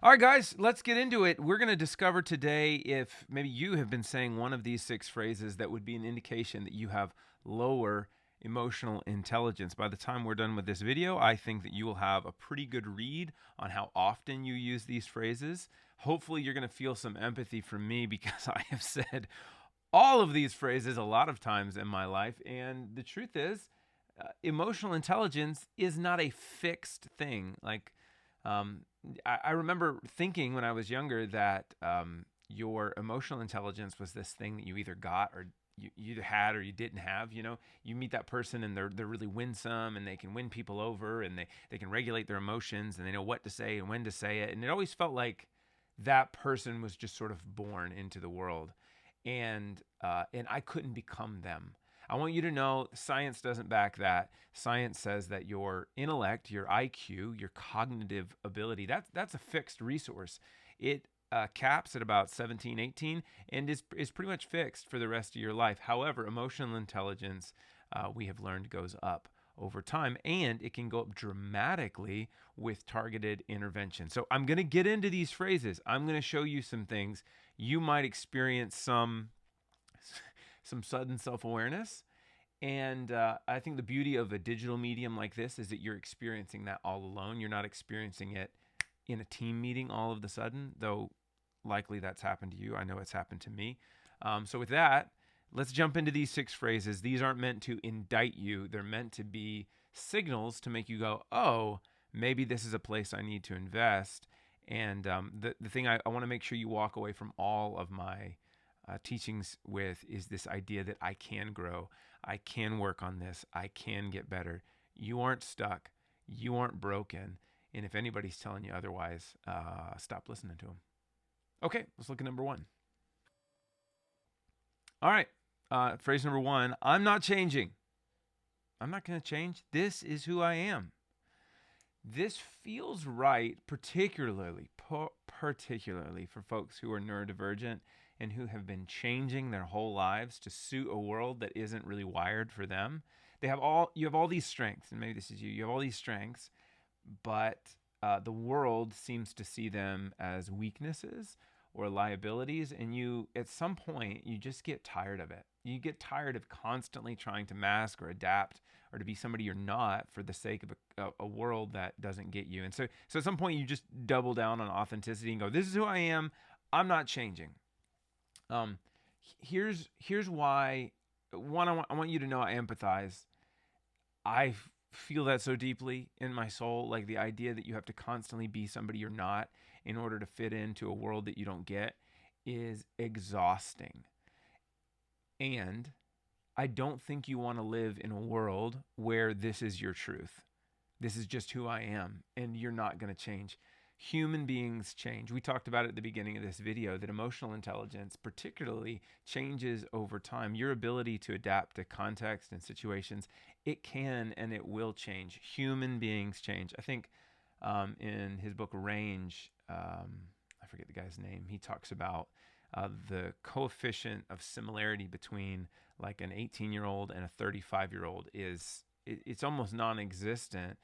All right, guys, let's get into it. We're going to discover today if maybe you have been saying one of these 6 phrases that would be an indication that you have lower emotional intelligence. By the time we're done with this video, I think that you will have a pretty good read on how often you use these phrases. Hopefully, you're going to feel some empathy from me because I have said all of these phrases a lot of times in my life. And the truth is, emotional intelligence is not a fixed thing. Um, I remember thinking when I was younger that your emotional intelligence was this thing that you either got or you either had or you didn't have. You know, you meet that person and they're really winsome and they can win people over and they can regulate their emotions and they know what to say and when to say it. And it always felt like that person was just sort of born into the world, and I couldn't become them. I want you to know science doesn't back that. Science says that your intellect, your IQ, your cognitive ability, that's a fixed resource. It caps at about 17, 18, and is pretty much fixed for the rest of your life. However, emotional intelligence, we have learned, goes up over time, and it can go up dramatically with targeted intervention. So I'm going to get into these phrases. I'm going to show you some things. You might experience some sudden self-awareness. And I think the beauty of a digital medium like this is that you're experiencing that all alone. You're not experiencing it in a team meeting all of a sudden, though likely that's happened to you. I know it's happened to me. So with that, let's jump into these 6 phrases. These aren't meant to indict you. They're meant to be signals to make you go, oh, maybe this is a place I need to invest. And the thing I want to make sure you walk away from all of my teachings with is this idea that I can grow. I can work on this. I can get better. You aren't stuck. You aren't broken. And if anybody's telling you otherwise, stop listening to them. Okay, let's look at number 1. All right, phrase number 1, I'm not changing. I'm not going to change. This is who I am. This feels right, particularly for folks who are neurodivergent and who have been changing their whole lives to suit a world that isn't really wired for them. You have all these strengths, and maybe this is you. You have all these strengths, but the world seems to see them as weaknesses or liabilities, and at some point you just get tired of it. You get tired of constantly trying to mask or adapt or to be somebody you're not for the sake of a world that doesn't get you. And so at some point you just double down on authenticity and go, this is who I am. I'm not changing. Here's why. One, I want you to know I empathize. I feel that so deeply in my soul, like the idea that you have to constantly be somebody you're not in order to fit into a world that you don't get is exhausting. And I don't think you want to live in a world where this is your truth. This is just who I am, and you're not going to change. Human beings change. We talked about at the beginning of this video that emotional intelligence particularly changes over time. Your ability to adapt to context and situations, it can and it will change. Human beings change. I think in his book Range, I forget the guy's name, he talks about the coefficient of similarity between like an 18-year-old and a 35-year-old it's almost non-existent.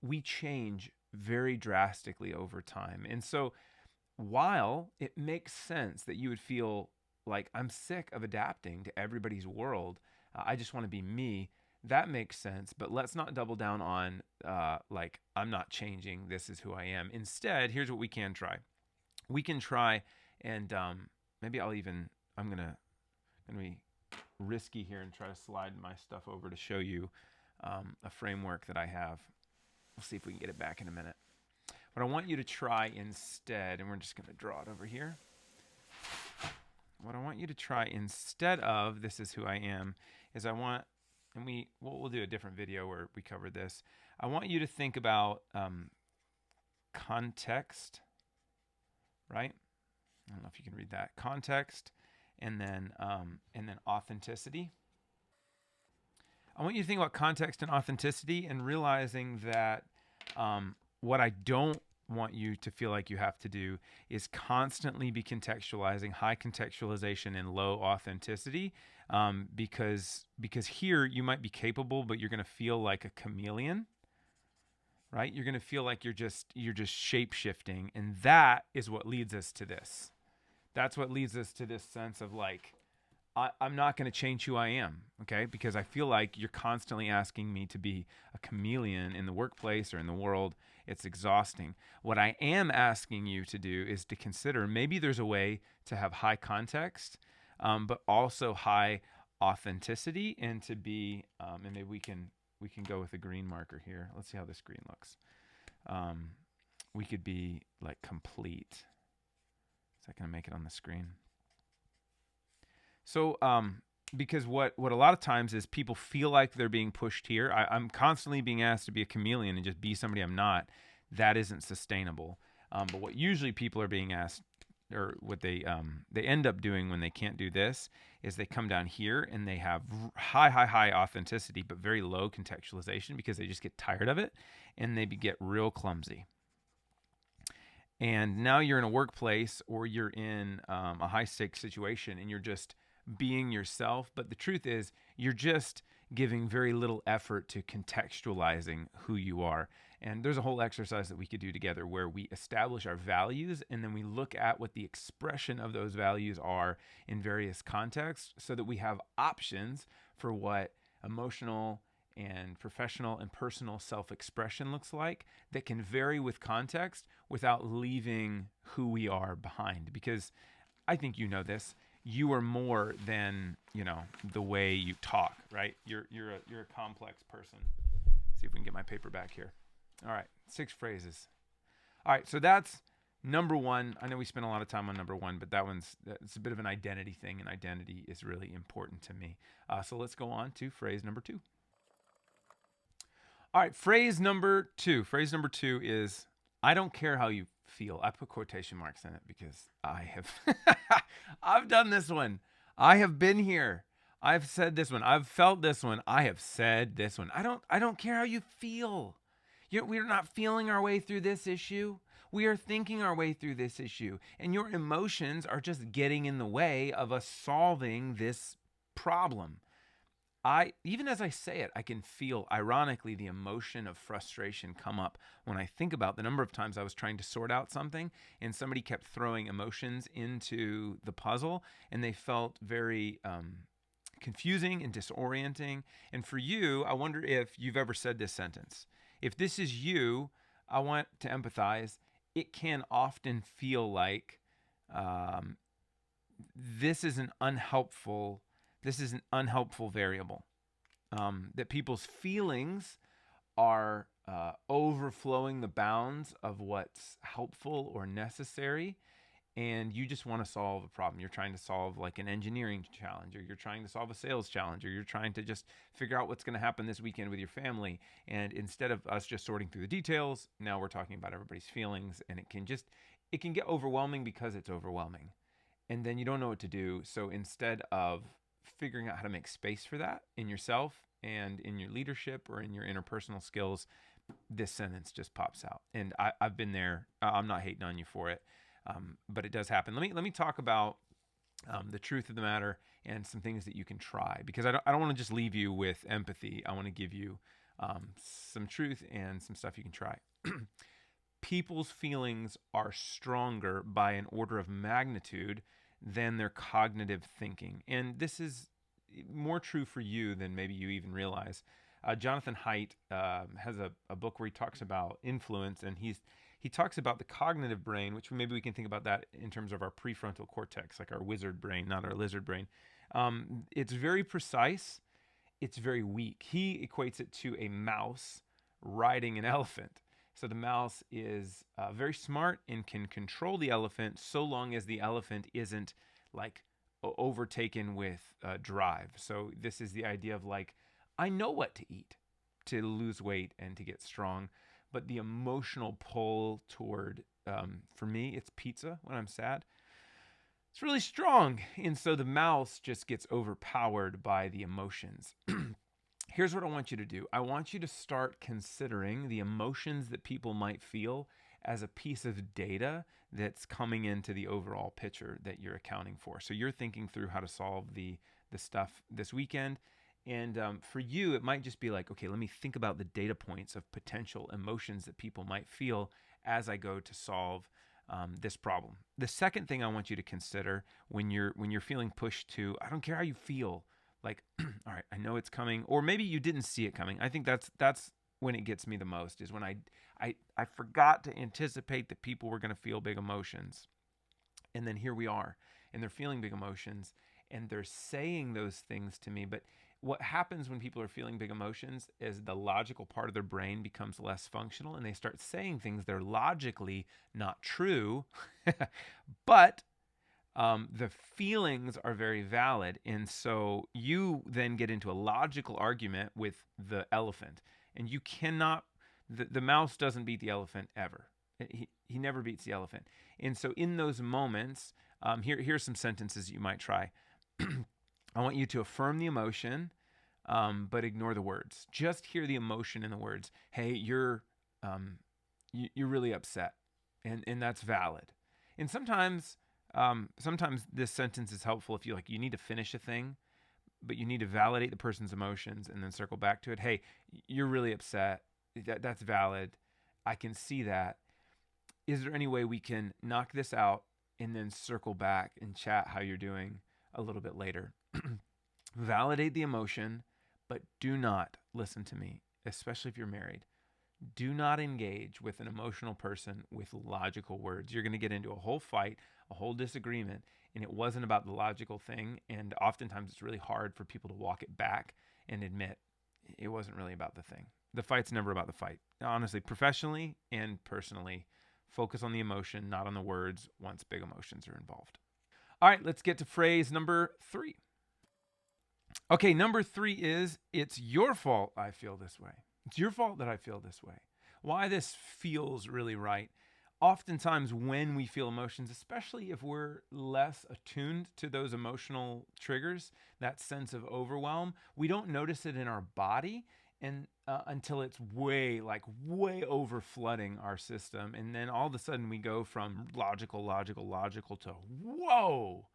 We change very drastically over time. And so while it makes sense that you would feel like I'm sick of adapting to everybody's world, I just want to be me, that makes sense. But let's not double down on like I'm not changing, this is who I am. Instead, here's what we can try. We can try and maybe I'm gonna be risky here and try to slide my stuff over to show you a framework that I have. We'll see if we can get it back in a minute. What I want you to try instead, and we're just going to draw it over here. What I want you to try instead of this is who I am is we'll do a different video where we cover this. I want you to think about context, right? I don't know if you can read that. Context, and then authenticity. I want you to think about context and authenticity and realizing that what I don't want you to feel like you have to do is constantly be contextualizing, high contextualization and low authenticity, because here you might be capable, but you're going to feel like a chameleon, right? You're going to feel like you're just shape shifting, and that is what leads us to this. That's what leads us to this sense of like, I'm not going to change who I am, okay? Because I feel like you're constantly asking me to be a chameleon in the workplace or in the world. It's exhausting. What I am asking you to do is to consider maybe there's a way to have high context, but also high authenticity, and to be, and maybe we can go with a green marker here. Let's see how this green looks. We could be like complete. Is that going to make it on the screen? So, because what a lot of times is people feel like they're being pushed here. I'm constantly being asked to be a chameleon and just be somebody I'm not. That isn't sustainable. But what usually people are being asked, or what they end up doing when they can't do this, is they come down here and they have high authenticity, but very low contextualization, because they just get tired of it and they get real clumsy. And now you're in a workplace, or you're in a high stakes situation, and you're just being yourself. But the truth is, you're just giving very little effort to contextualizing who you are. And there's a whole exercise that we could do together where we establish our values, and then we look at what the expression of those values are in various contexts, so that we have options for what emotional and professional and personal self-expression looks like, that can vary with context without leaving who we are behind. Because I think you know this. You are more than, the way you talk, right? You're a complex person. See if we can get my paper back here. All right, 6 phrases. All right, so that's number 1. I know we spent a lot of time on number 1, but it's a bit of an identity thing, and identity is really important to me. So let's go on to phrase number 2. All right, phrase number 2. Phrase number 2 is, I don't care how you feel. I put quotation marks in it because I have I've done this one. I have been here. I've said this one. I've felt this one. I have said this one. I don't care how you feel. We're not feeling our way through this issue. We are thinking our way through this issue. And your emotions are just getting in the way of us solving this problem. Even as I say it, I can feel, ironically, the emotion of frustration come up when I think about the number of times I was trying to sort out something and somebody kept throwing emotions into the puzzle, and they felt very confusing and disorienting. And for you, I wonder if you've ever said this sentence. If this is you, I want to empathize. It can often feel like this is an unhelpful variable, that people's feelings are overflowing the bounds of what's helpful or necessary, and you just want to solve a problem. You're trying to solve like an engineering challenge, or you're trying to solve a sales challenge, or you're trying to just figure out what's going to happen this weekend with your family. And instead of us just sorting through the details, now we're talking about everybody's feelings, and it can get overwhelming because it's overwhelming. And then you don't know what to do. So instead of figuring out how to make space for that in yourself and in your leadership or in your interpersonal skills, this sentence just pops out. And I've been there. I'm not hating on you for it, but it does happen. Let me talk about the truth of the matter and some things that you can try, because I don't want to just leave you with empathy. I want to give you some truth and some stuff you can try. People's feelings are stronger by an order of magnitude than their cognitive thinking. And this is more true for you than maybe you even realize. Jonathan Haidt has a book where he talks about influence, and he talks about the cognitive brain, which maybe we can think about that in terms of our prefrontal cortex, like our wizard brain, not our lizard brain. It's very precise. It's very weak. He equates it to a mouse riding an elephant. So the mouse is very smart and can control the elephant so long as the elephant isn't like overtaken with drive. So this is the idea of like, I know what to eat to lose weight and to get strong, but the emotional pull toward, for me, it's pizza when I'm sad. It's really strong. And so the mouse just gets overpowered by the emotions. Here's what I want you to do. I want you to start considering the emotions that people might feel as a piece of data that's coming into the overall picture that you're accounting for. So you're thinking through how to solve the stuff this weekend, And for you, it might just be like, okay, let me think about the data points of potential emotions that people might feel as I go to solve this problem. The second thing I want you to consider when you're feeling pushed to, I don't care how you feel, like, all right, I know it's coming, or maybe you didn't see it coming. I think that's when it gets me the most, is when I forgot to anticipate that people were going to feel big emotions, and then here we are, and they're feeling big emotions, and they're saying those things to me. But what happens when people are feeling big emotions is the logical part of their brain becomes less functional, and they start saying things that are logically not true, but the feelings are very valid. And so you then get into a logical argument with the elephant, and you cannot, the mouse doesn't beat the elephant ever. He never beats the elephant. And so in those moments, here's some sentences you might try. I want you to affirm the emotion, but ignore the words. Just hear the emotion in the words. Hey, you're really upset, and that's valid. And sometimes this sentence is helpful if you need to finish a thing, but you need to validate the person's emotions and then circle back to it. Hey, you're really upset. That's valid. I can see that. Is there any way we can knock this out and then circle back and chat how you're doing a little bit later? Validate the emotion, but do not, listen to me, especially if you're married, do not engage with an emotional person with logical words. You're going to get into a whole fight, a whole disagreement, and it wasn't about the logical thing. And oftentimes it's really hard for people to walk it back and admit it wasn't really about the thing. The fight's never about the fight. Honestly, professionally and personally, focus on the emotion, not on the words, once big emotions are involved. All right, let's get to phrase number 3. Okay, number 3 is, it's your fault I feel this way. It's your fault that I feel this way. Why this feels really right. Oftentimes when we feel emotions, especially if we're less attuned to those emotional triggers, that sense of overwhelm, we don't notice it in our body and until it's way over flooding our system. And then all of a sudden we go from logical to whoa,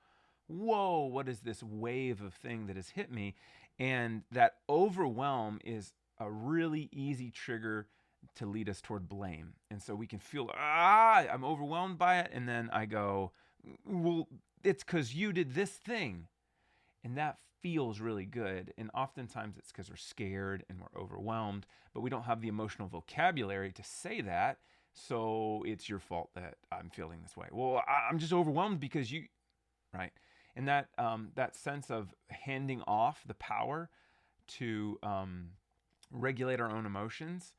what is this wave of thing that has hit me? And that overwhelm is a really easy trigger to lead us toward blame. And so we can feel, I'm overwhelmed by it. And then I go, well, it's because you did this thing. And that feels really good. And oftentimes it's because we're scared and we're overwhelmed, but we don't have the emotional vocabulary to say that. So it's your fault that I'm feeling this way. Well, I'm just overwhelmed because you, right? And that sense of handing off the power to regulate our own emotions,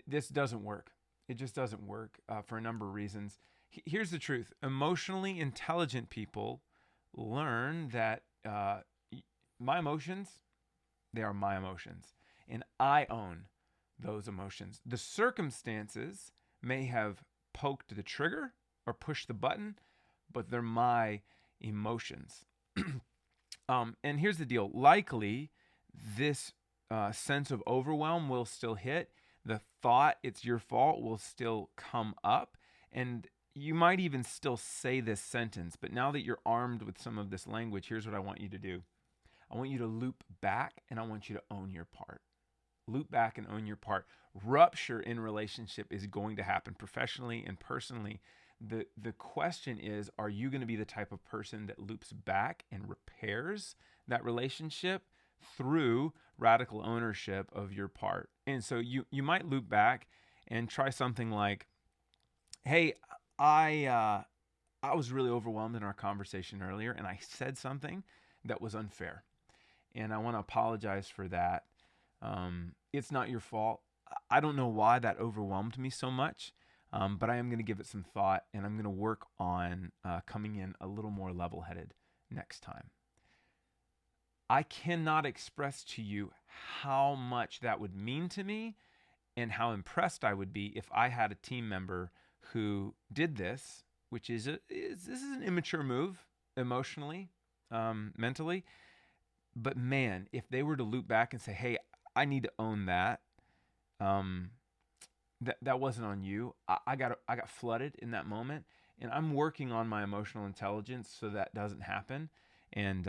this doesn't work. It just doesn't work for a number of reasons. Here's the truth. Emotionally intelligent people learn that my emotions, they are my emotions, and I own those emotions. The circumstances may have poked the trigger or pushed the button, but they're my emotions. And here's the deal. Likely, this sense of overwhelm will still hit. The thought it's your fault will still come up. And you might even still say this sentence. But now that you're armed with some of this language, here's what I want you to do. I want you to loop back, and I want you to own your part. Loop back and own your part. Rupture in relationship is going to happen professionally and personally. The question is, are you going to be the type of person that loops back and repairs that relationship through radical ownership of your part? And so you might loop back and try something like, hey, I was really overwhelmed in our conversation earlier, and I said something that was unfair. And I want to apologize for that. It's not your fault. I don't know why that overwhelmed me so much. But I am going to give it some thought, and I'm going to work on coming in a little more level-headed next time. I cannot express to you how much that would mean to me and how impressed I would be if I had a team member who did this, which is this is an immature move emotionally, mentally. But man, if they were to loop back and say, hey, I need to own that. That wasn't on you. I got flooded in that moment, and I'm working on my emotional intelligence so that doesn't happen. And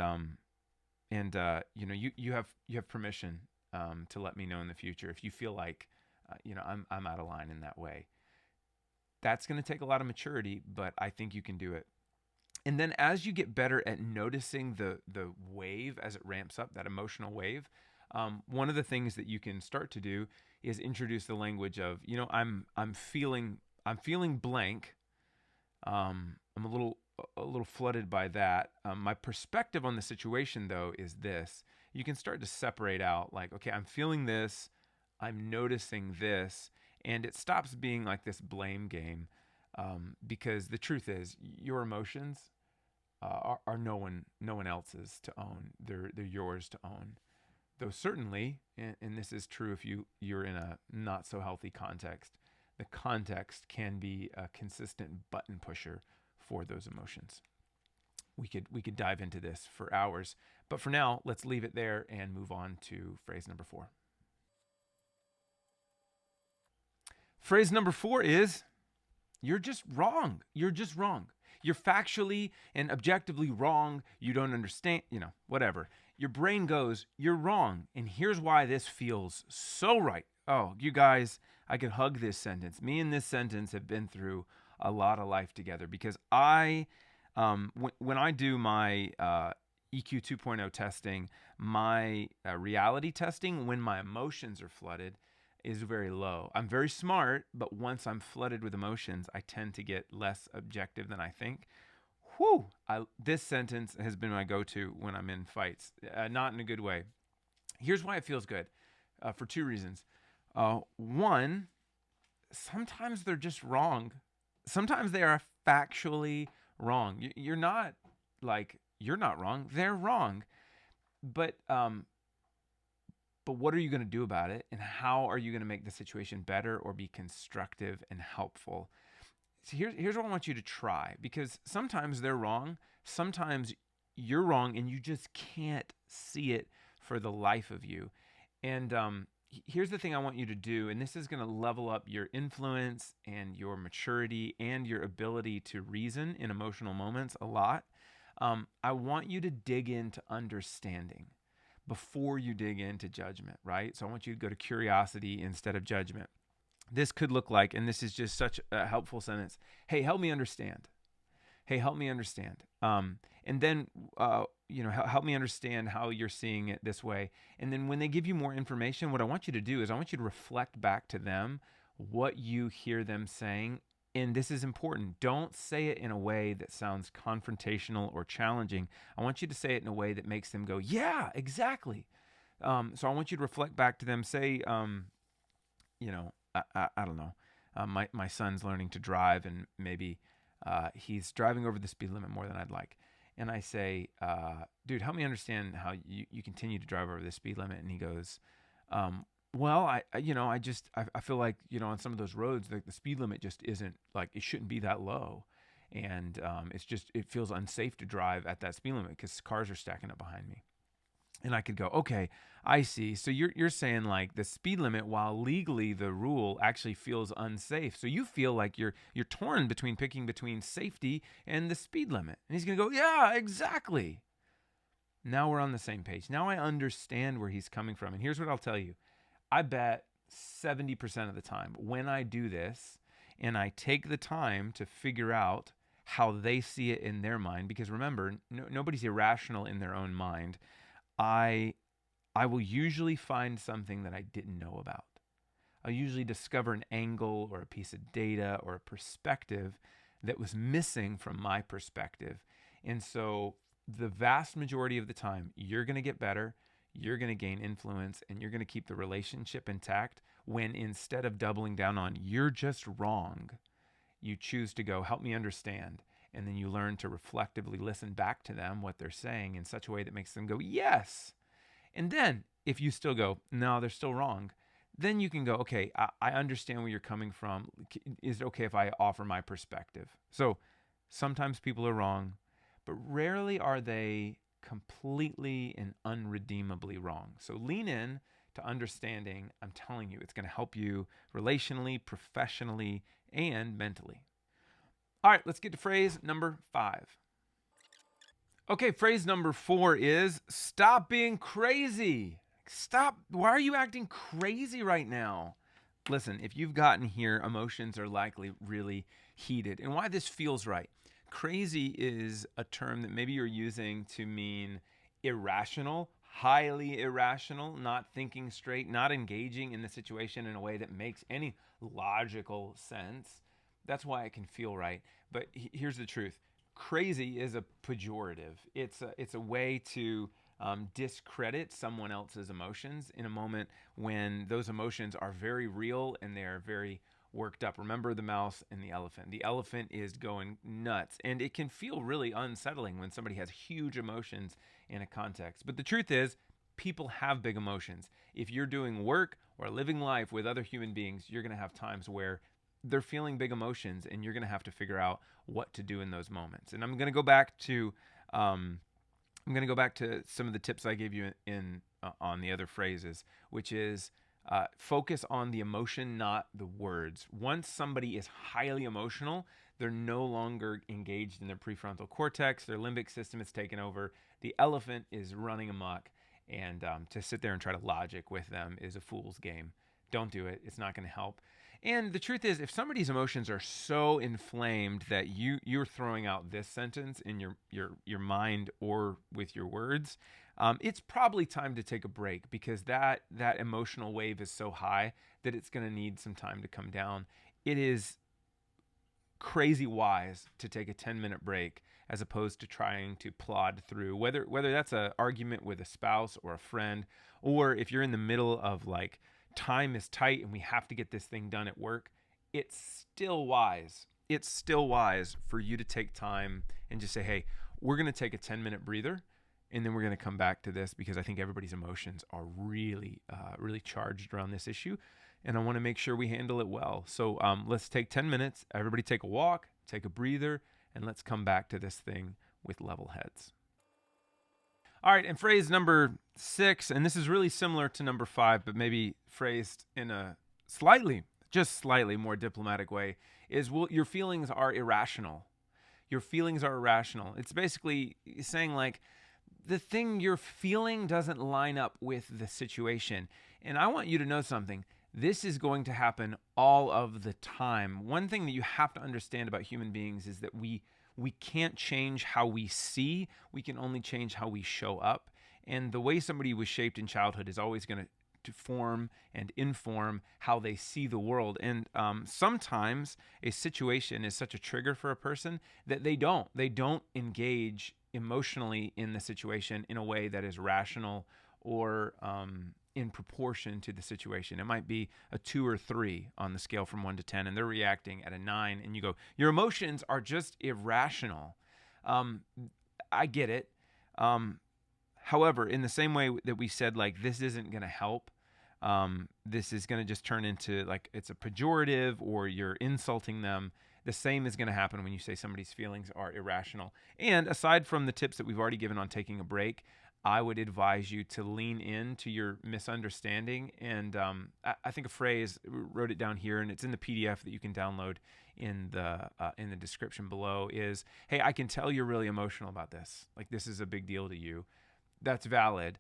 And you have permission to let me know in the future if you feel like I'm out of line in that way. That's going to take a lot of maturity, but I think you can do it. And then as you get better at noticing the wave as it ramps up, that emotional wave, one of the things that you can start to do is introduce the language of, I'm feeling blank. I'm a little flooded by that. My perspective on the situation, though, is this. You can start to separate out, like, okay, I'm feeling this, I'm noticing this, and it stops being like this blame game, because the truth is, your emotions are no one else's to own. They're yours to own. Though certainly, and this is true if you're in a not so healthy context, the context can be a consistent button pusher for those emotions. We could dive into this for hours, but for now, let's leave it there and move on to phrase number 4. Phrase number 4 is, you're just wrong. You're just wrong. You're factually and objectively wrong. You don't understand, whatever. Your brain goes, you're wrong. And here's why this feels so right. Oh, you guys, I could hug this sentence. Me and this sentence have been through a lot of life together, because when I do my EQ 2.0 testing, my reality testing, when my emotions are flooded, is very low. I'm very smart, but once I'm flooded with emotions, I tend to get less objective than I think. Whew! This sentence has been my go-to when I'm in fights, not in a good way. Here's why it feels good, for 2 reasons. One, sometimes they're just wrong. Sometimes they are factually wrong. You're not wrong. They're wrong. But what are you going to do about it? And how are you going to make the situation better or be constructive and helpful? So here's what I want you to try, because sometimes they're wrong. Sometimes you're wrong and you just can't see it for the life of you. And here's the thing I want you to do, and this is going to level up your influence and your maturity and your ability to reason in emotional moments a lot. I want you to dig into understanding before you dig into judgment, right? So I want you to go to curiosity instead of judgment. This could look like, and this is just such a helpful sentence, hey, help me understand. Hey, help me understand. And then, help me understand how you're seeing it this way. And then when they give you more information, what I want you to do is I want you to reflect back to them what you hear them saying. And this is important. Don't say it in a way that sounds confrontational or challenging. I want you to say it in a way that makes them go, yeah, exactly. So I want you to reflect back to them. Say, I don't know. My son's learning to drive, and maybe he's driving over the speed limit more than I'd like. And I say, dude, help me understand how you continue to drive over the speed limit. And he goes, well, I feel like, on some of those roads, the speed limit just isn't, like, it shouldn't be that low. And it feels unsafe to drive at that speed limit because cars are stacking up behind me. And I could go, okay, I see. So you're saying, like, the speed limit, while legally the rule, actually feels unsafe. So you feel like you're torn picking between safety and the speed limit. And he's going to go, yeah, exactly. Now we're on the same page. Now I understand where he's coming from. And here's what I'll tell you. I bet 70% of the time when I do this and I take the time to figure out how they see it in their mind, because remember, nobody's irrational in their own mind, I will usually find something that I didn't know about. I'll usually discover an angle or a piece of data or a perspective that was missing from my perspective. And so the vast majority of the time, you're going to get better, you're going to gain influence, and you're going to keep the relationship intact when, instead of doubling down on you're just wrong, you choose to go, help me understand. And then you learn to reflectively listen back to them, what they're saying, in such a way that makes them go, yes. And then if you still go, no, they're still wrong, then you can go, okay, I understand where you're coming from. Is it okay if I offer my perspective? So sometimes people are wrong, but rarely are they completely and unredeemably wrong. So lean in to understanding. I'm telling you, it's going to help you relationally, professionally, and mentally. All right, let's get to phrase number 5. Okay, phrase number 4 is stop being crazy. Stop. Why are you acting crazy right now? Listen, if you've gotten here, emotions are likely really heated. And why this feels right. Crazy is a term that maybe you're using to mean irrational, highly irrational, not thinking straight, not engaging in the situation in a way that makes any logical sense. That's why it can feel right. But here's the truth. Crazy is a pejorative. It's a way to discredit someone else's emotions in a moment when those emotions are very real and they're very worked up. Remember the mouse and the elephant. The elephant is going nuts, and it can feel really unsettling when somebody has huge emotions in a context. But the truth is, people have big emotions. If you're doing work or living life with other human beings, you're going to have times where they're feeling big emotions, and you're going to have to figure out what to do in those moments. And I'm going to go back to some of the tips I gave you in on the other phrases, which is focus on the emotion, not the words. Once somebody is highly emotional, they're no longer engaged in their prefrontal cortex. Their limbic system is taken over. The elephant is running amok, and to sit there and try to logic with them is a fool's game. Don't do it. It's not going to help. And the truth is, if somebody's emotions are so inflamed that you're throwing out this sentence in your mind or with your words, it's probably time to take a break, because that emotional wave is so high that it's going to need some time to come down. It is crazy wise to take a 10-minute break as opposed to trying to plod through, whether that's an argument with a spouse or a friend, or if you're in the middle of like time is tight and we have to get this thing done at work. It's still wise. It's still wise for you to take time and just say, hey, we're going to take a 10-minute breather, and then we're going to come back to this, because I think everybody's emotions are really, really charged around this issue, and I want to make sure we handle it well. So let's take 10 minutes. Everybody take a walk, take a breather, and let's come back to this thing with level heads. All right, and phrase number 6, and this is really similar to number 5, but maybe phrased in a just slightly more diplomatic way, is your feelings are irrational. Your feelings are irrational. It's basically saying like, the thing you're feeling doesn't line up with the situation. And I want you to know something. This is going to happen all of the time. One thing that you have to understand about human beings is that we can't change how we see. We can only change how we show up. And the way somebody was shaped in childhood is always going to form and inform how they see the world. And sometimes a situation is such a trigger for a person that they don't engage emotionally in the situation in a way that is rational or in proportion to the situation. It might be a 2 or 3 on the scale from 1 to 10, and they're reacting at a 9, and you go, your emotions are just irrational. I get it. However, in the same way that we said, like, this isn't going to help, this is going to just turn into, like, it's a pejorative or you're insulting them. The same is going to happen when you say somebody's feelings are irrational. And aside from the tips that we've already given on taking a break, I would advise you to lean into your misunderstanding. And I think a phrase, wrote it down here, and it's in the PDF that you can download in the description below, is, hey, I can tell you're really emotional about this. Like, this is a big deal to you. That's valid.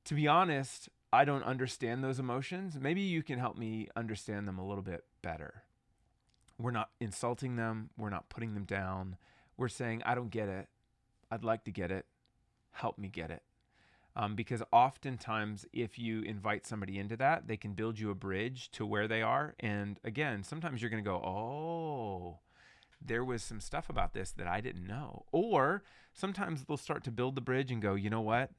To be honest, I don't understand those emotions. Maybe you can help me understand them a little bit better. We're not insulting them. We're not putting them down. We're saying, I don't get it. I'd like to get it. Help me get it. Because oftentimes, if you invite somebody into that, they can build you a bridge to where they are. And again, sometimes you're going to go, oh, there was some stuff about this that I didn't know. Or sometimes they'll start to build the bridge and go, you know what?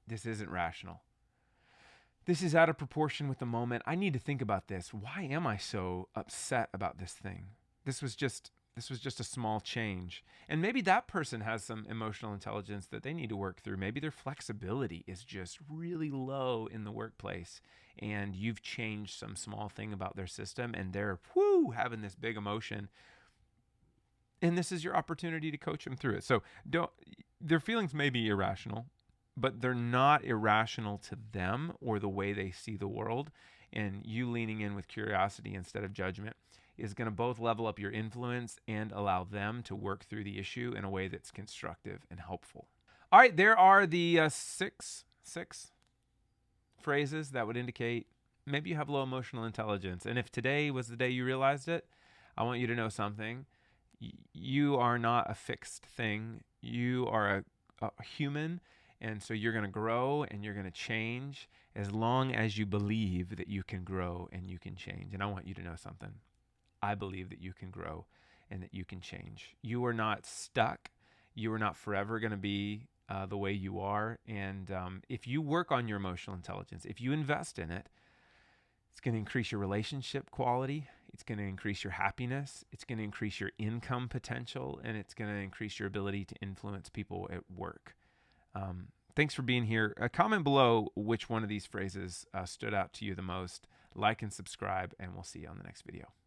This isn't rational. This is out of proportion with the moment. I need to think about this. Why am I so upset about this thing? This was just a small change. And maybe that person has some emotional intelligence that they need to work through. Maybe their flexibility is just really low in the workplace, and you've changed some small thing about their system, and they're having this big emotion. And this is your opportunity to coach them through it. So their feelings may be irrational, but they're not irrational to them or the way they see the world. And you leaning in with curiosity instead of judgment is going to both level up your influence and allow them to work through the issue in a way that's constructive and helpful. All right, there are the six phrases that would indicate maybe you have low emotional intelligence. And if today was the day you realized it, I want you to know something. You are not a fixed thing. You are a human, and so you're going to grow and you're going to change as long as you believe that you can grow and you can change. And I want you to know something. I believe that you can grow and that you can change. You are not stuck. You are not forever going to be the way you are. And if you work on your emotional intelligence, if you invest in it, it's going to increase your relationship quality. It's going to increase your happiness. It's going to increase your income potential, and it's going to increase your ability to influence people at work. Thanks for being here. Comment below which one of these phrases stood out to you the most. Like and subscribe, and we'll see you on the next video.